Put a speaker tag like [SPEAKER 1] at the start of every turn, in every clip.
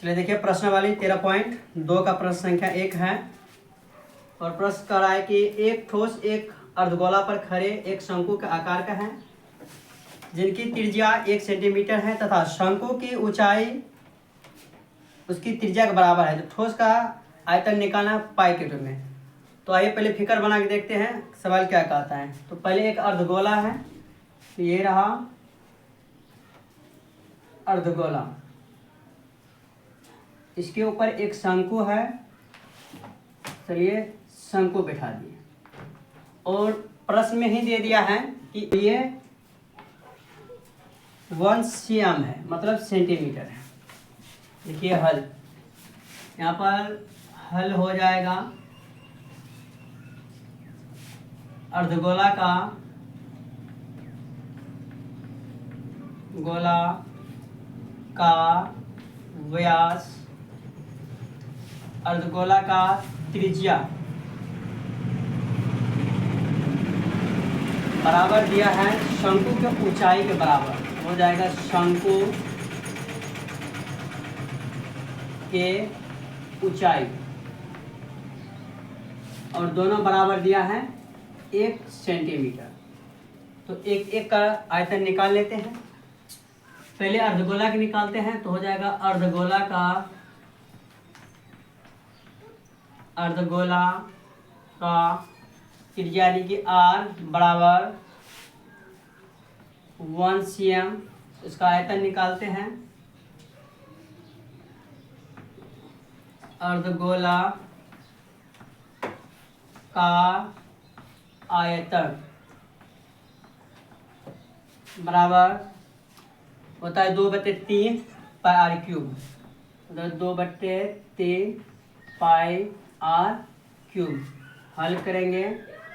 [SPEAKER 1] चलिए देखिए प्रश्न वाली 13.2 का प्रश्न संख्या 1 है और प्रश्न कर रहा है कि एक ठोस एक अर्धगोला पर खड़े एक शंकु के आकार का है जिनकी त्रिज्या 1 सेंटीमीटर है तथा शंकु की ऊंचाई उसकी त्रिज्या के बराबर है। तो ठोस का आयतन निकालना पाई के रूप में। तो आइए पहले फिगर बना के देखते हैं सवाल क्या कहता है। तो पहले एक अर्धगोला है, तो ये रहा अर्धगोला, इसके ऊपर एक शंकु है, चलिए शंकु बैठा दिए और प्रश्न में ही दे दिया है कि ये 1 cm है, मतलब सेंटीमीटर है। देखिए हल, यहाँ पर हल हो जाएगा अर्धगोला का गोला का व्यास, अर्धगोला का त्रिज्या बराबर दिया है शंकु के ऊंचाई के बराबर, हो जाएगा शंकु के ऊंचाई, और दोनों बराबर दिया है 1 सेंटीमीटर। तो एक एक का आयतन निकाल लेते हैं। पहले अर्धगोला के निकालते हैं, तो हो जाएगा अर्धगोला का त्रिज्या यानी कि r बराबर 1 cm, इसका आयतन निकालते हैं। अर्धगोला का आयतन बराबर होता है 2/3 पाई आर क्यूब, मतलब 2/3 पाई आर क्यूब। हल करेंगे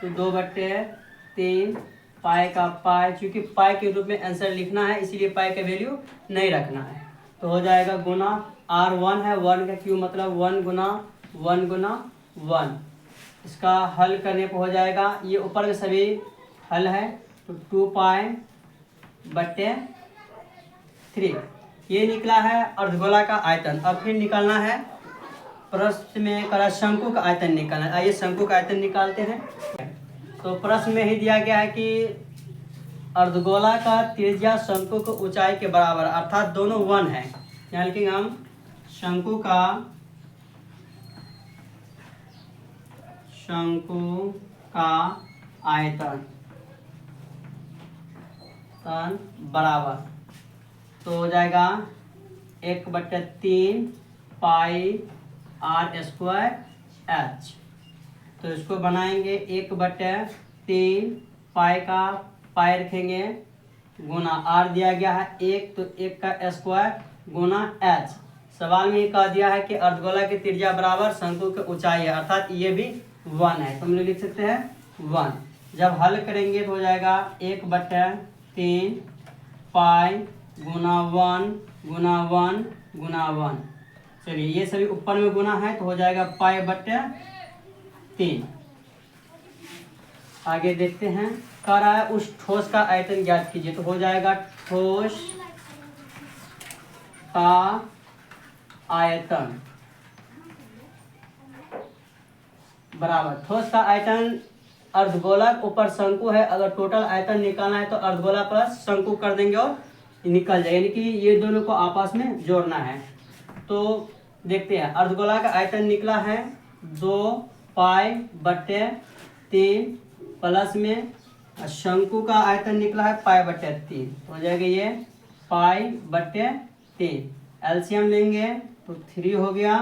[SPEAKER 1] तो 2/3 पाई का पाई, चूँकि पाई के रूप में आंसर लिखना है इसीलिए पाई का वैल्यू नहीं रखना है। तो हो जाएगा गुना R1 है, 1 का क्यूब मतलब 1 गुना 1 गुना 1। इसका हल करने पर हो जाएगा, ये ऊपर में सभी हल है, तो 2π/3 ये निकला है अर्धगोला का आयतन। अब फिर निकालना है, प्रश्न में करा शंकु का आयतन निकालना है। आइए शंकु का आयतन निकालते हैं। तो प्रश्न में ही दिया गया है कि अर्धगोला का त्रिज्या शंकु की ऊंचाई के बराबर, अर्थात दोनों 1 है। यहाँ लिखेंगे हम शंकु का आयतन बराबर, तो हो जाएगा 1/3 पाई आर स्क्वायर एच। तो इसको बनाएंगे 1/3 पाई का पाई रखेंगे गुना आर दिया गया है 1, तो 1 का स्क्वायर गुना एच। सवाल में कह दिया है कि अर्धगोला की त्रिज्या बराबर शंकु की ऊंचाई है, अर्थात ये भी 1 है, तो हम लोग लिख सकते हैं 1। जब हल करेंगे तो हो जाएगा 1/3 पाई गुना 1 गुना 1 गुना 1। चलिए ये सभी ऊपर में गुना है, तो हो जाएगा पाई/3। आगे देखते हैं, कह रहा है उस ठोस का आयतन ज्ञात कीजिए। तो हो जाएगा ठोस का आयतन बराबर, ठोस का आयतन अर्धगोला ऊपर शंकु है, अगर टोटल आयतन निकालना है तो अर्धगोला प्लस शंकु कर देंगे और निकल जाए, यानी कि ये दोनों को आपस में जोड़ना है। तो देखते हैं, अर्धगोला का आयतन निकला है 2π/3 प्लस में शंकु का आयतन निकला है पाई/3, तो हो जाएगा ये पाई/3। एलसीएम लेंगे तो 3 हो गया,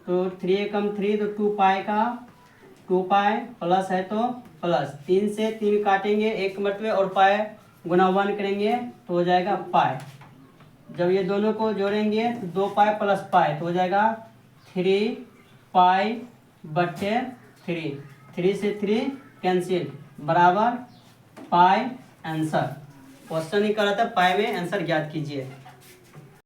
[SPEAKER 1] तो 3 कम 3 तो 2 पाई प्लस है तो प्लस, 3 से 3 काटेंगे 1 मरतबे और पाई गुना 1 करेंगे तो हो जाएगा पाई। जब ये दोनों को जोड़ेंगे तो 2π + पाई, तो हो जाएगा 3π/3, 3 से 3 कैंसिल बराबर पाई आंसर। क्वेश्चन ही करा था पाई में आंसर ज्ञात कीजिए।